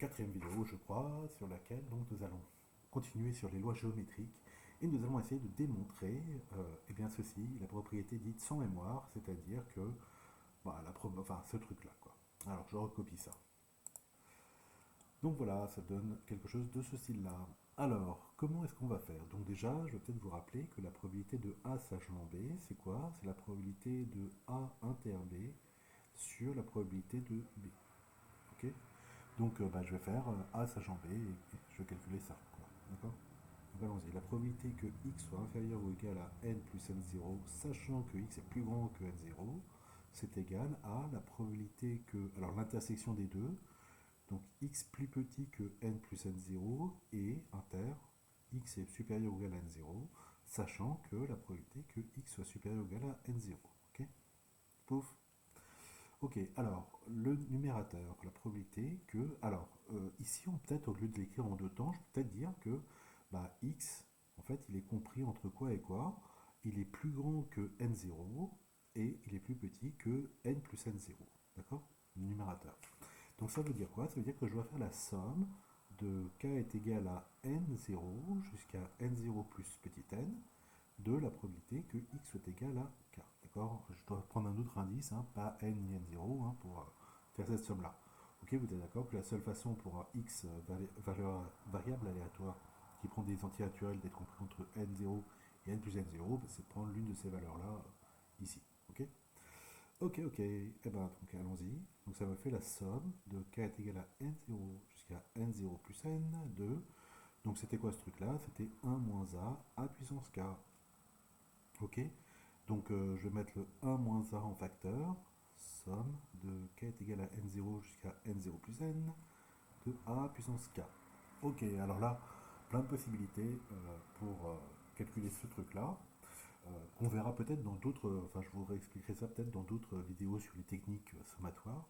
quatrième vidéo, je crois, sur laquelle donc, nous allons continuer sur les lois géométriques et nous allons essayer de démontrer eh bien ceci, la propriété dite sans mémoire, c'est-à-dire que bah, enfin, ce truc-là. Quoi. Alors je recopie ça. Donc voilà, ça donne quelque chose de ce style-là. Alors, comment est-ce qu'on va faire? Donc déjà, je vais peut-être vous rappeler que la probabilité de A sachant B, c'est quoi? C'est la probabilité de A inter B sur la probabilité de B. Ok. Donc bah, je vais faire A sachant B et je vais calculer ça. D'accord. Donc allons-y. La probabilité que x soit inférieur ou égal à n plus n0, sachant que x est plus grand que n0, c'est égal à la probabilité que. Alors l'intersection des deux, donc x plus petit que n plus n0 et inter, x est supérieur ou égal à n0, sachant que la probabilité que x soit supérieur ou égal à n0. Ok. Pouf. Ok, alors le numérateur, la probabilité que. Alors ici, peut-être au lieu de l'écrire en deux temps, je peux peut-être dire que bah, x, en fait, il est compris entre quoi et quoi. Il est plus grand que n0 et il est plus petit que n plus n0. D'accord. Le numérateur. Donc ça veut dire quoi? Ça veut dire que je dois faire la somme de k est égal à n0 jusqu'à n0 plus petit n de la probabilité que x soit égal à k. D'accord. Je dois prendre un autre indice, hein, pas n ni n0, hein, pour faire cette somme-là. Ok, vous êtes d'accord que la seule façon pour un x, valeur variable aléatoire, qui prend des entiers naturels d'être compris entre n0 et n plus n0, bah, c'est de prendre l'une de ces valeurs-là ici. Ok. Ok, ok. Eh ben, donc allons-y. Donc ça me fait la somme de k est égal à n0 jusqu'à n0 plus n2. Donc c'était quoi ce truc-là? C'était 1 moins a puissance k. Ok. Donc je vais mettre le 1 moins a en facteur. Somme de k est égal à n0 jusqu'à n0 plus n de a puissance k. Ok, alors là, plein de possibilités pour calculer ce truc-là, qu'on verra peut-être dans d'autres, enfin je vous réexpliquerai ça peut-être dans d'autres vidéos sur les techniques sommatoires.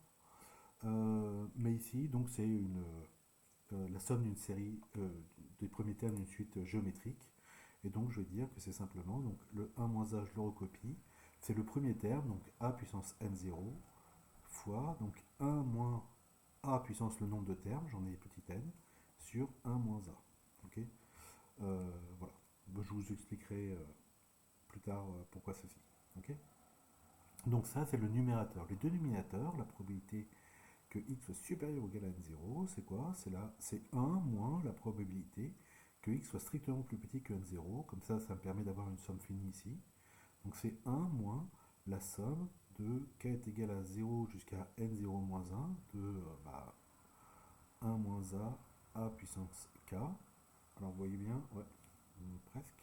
Mais ici, donc c'est la somme d'une série des premiers termes d'une suite géométrique. Et donc je vais dire que c'est simplement donc, le 1 moins a, je le recopie. C'est le premier terme, donc a puissance n0, fois donc 1 moins a puissance le nombre de termes, j'en ai petit n, sur 1 moins a. Ok. Voilà. Je vous expliquerai plus tard pourquoi ceci. Ok. Donc ça, c'est le numérateur. Les deux numérateurs, la probabilité que x soit supérieur ou égal à n0, c'est quoi? C'est 1 moins la probabilité que x soit strictement plus petit que n0. Comme ça me permet d'avoir une somme finie ici. Donc c'est 1 moins la somme de k est égal à 0 jusqu'à n0 moins 1 de 1 moins a puissance k. Alors vous voyez bien, ouais, presque.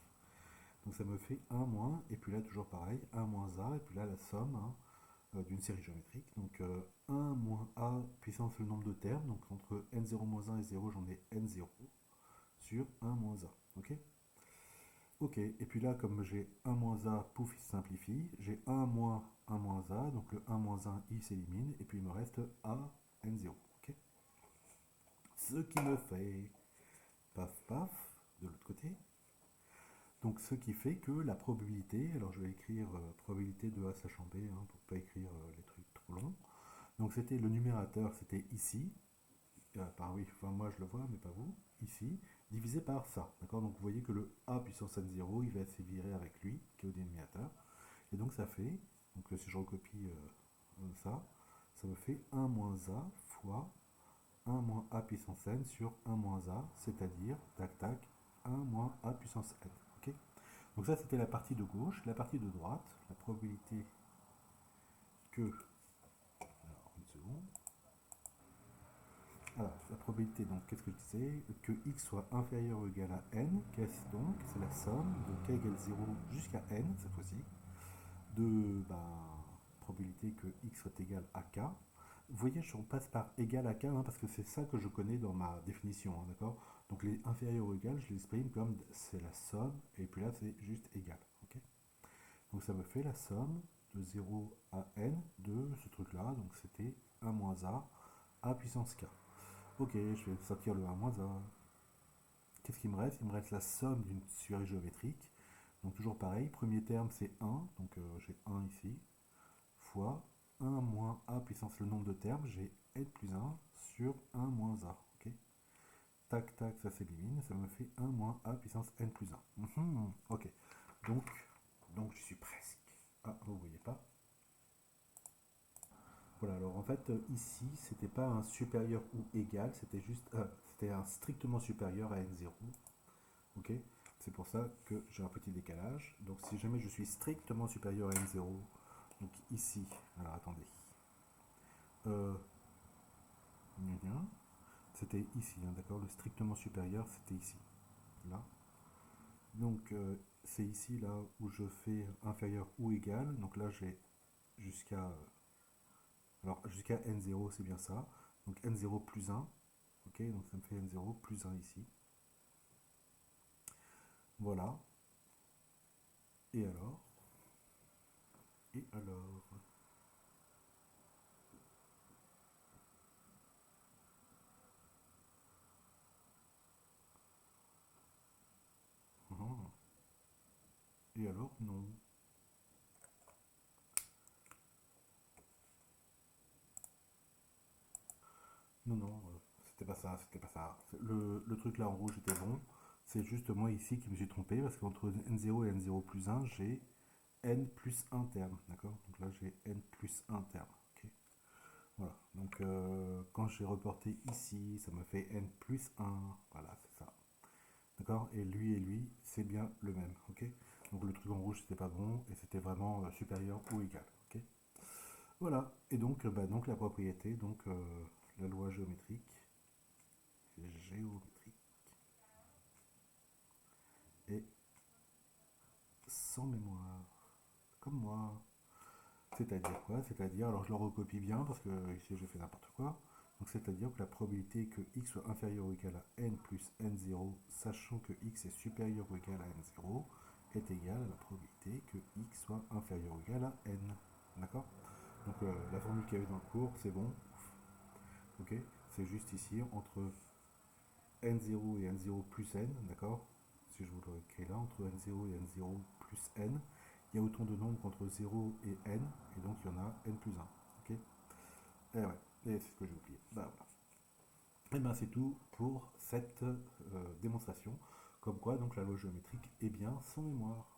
Donc ça me fait 1 moins, et puis là toujours pareil, 1 moins a, et puis là la somme, hein, d'une série géométrique. Donc 1 moins a puissance le nombre de termes, donc entre n0 moins 1 et 0 j'en ai n0 sur 1 moins a. Ok. Ok, et puis là comme j'ai 1 moins a, pouf, il se simplifie, j'ai 1 moins 1 moins a, donc le 1 moins 1 il s'élimine, et puis il me reste a n0. Ok. Ce qui me fait paf paf de l'autre côté. Donc ce qui fait que la probabilité, alors je vais écrire probabilité de A sachant B, hein, pour ne pas écrire les trucs trop longs. Donc c'était le numérateur, c'était ici, oui, enfin moi je le vois, mais pas vous, ici, divisé par ça. D'accord. Donc vous voyez que le A puissance n0, il va s'évirer avec lui, qui est au dénominateur. Et donc ça fait, donc si je recopie ça me fait 1 moins A fois 1 moins A puissance n sur 1 moins A, c'est-à-dire, tac tac, 1 moins A puissance n. Ok. Donc ça c'était la partie de gauche. La partie de droite, la probabilité que... Alors, une seconde. Alors, la probabilité, donc, qu'est-ce que je disais? Que x soit inférieur ou égal à n, qu'est-ce donc? C'est la somme de k égale 0 jusqu'à n, cette fois-ci, de probabilité que x soit égal à k. Vous voyez, je passe par égal à k, hein, parce que c'est ça que je connais dans ma définition, hein, d'accord. Donc les inférieurs ou égal, je les exprime comme c'est la somme, et puis là c'est juste égal. Ok. Donc ça me fait la somme de 0 à n de ce truc-là, donc c'était 1 moins a puissance k. Ok, je vais sortir le 1 moins a. Qu'est-ce qu'il me reste? Il me reste la somme d'une série géométrique. Donc toujours pareil, premier terme c'est 1, donc j'ai 1 ici, fois 1 moins a puissance le nombre de termes, j'ai n plus 1 sur 1 moins a. Ok. tac, tac, ça s'élimine, ça me fait 1 moins a puissance n plus 1. Ok, donc, donc je suis presque. Ah, vous voyez pas. Voilà, alors en fait, ici, c'était pas un supérieur ou égal, c'était juste, c'était un strictement supérieur à n0. Ok, c'est pour ça que j'ai un petit décalage. Donc si jamais je suis strictement supérieur à n0, donc ici, alors attendez, euh, c'était ici, hein, d'accord, le strictement supérieur, c'était ici, là. Donc c'est ici, là, où je fais inférieur ou égal. Donc là, j'ai jusqu'à, alors jusqu'à n0, c'est bien ça. Donc n0 plus 1, ok, donc ça me fait n0 plus 1 ici. Voilà. Et alors? Et alors? Ah. Et alors? Non. Non, non, c'était pas ça, c'était pas ça. Le truc là en rouge était bon. C'est juste moi ici qui me suis trompé parce qu'entre n0 et n0 plus 1, j'ai n plus 1 terme. D'accord? Donc là, j'ai n plus 1 terme. Ok. Voilà. Donc quand j'ai reporté ici, ça me fait n plus 1. Voilà, c'est ça. D'accord? Et lui, c'est bien le même. Ok? Donc le truc en rouge, c'était pas bon et c'était vraiment supérieur ou égal. Ok? Voilà. Et donc, donc la propriété, donc la loi géométrique, et sans mémoire, comme moi. C'est-à-dire quoi? C'est-à-dire, alors je le recopie bien parce que ici j'ai fait n'importe quoi. Donc c'est-à-dire que la probabilité que x soit inférieur ou égal à n plus n0, sachant que x est supérieur ou égal à n0, est égale à la probabilité que x soit inférieur ou égal à n. D'accord? Donc la formule qu'il y avait dans le cours, c'est bon. Ok? C'est juste ici, entre n0 et n0 plus n, d'accord? Si je vous le réécris là, entre n0 et n0 plus n, il y a autant de nombres qu'entre 0 et n, et donc il y en a n plus 1. Ok? Et ouais, et c'est ce que j'ai oublié. Bah voilà. Et ben c'est tout pour cette démonstration. Comme quoi, donc la loi géométrique est bien sans mémoire.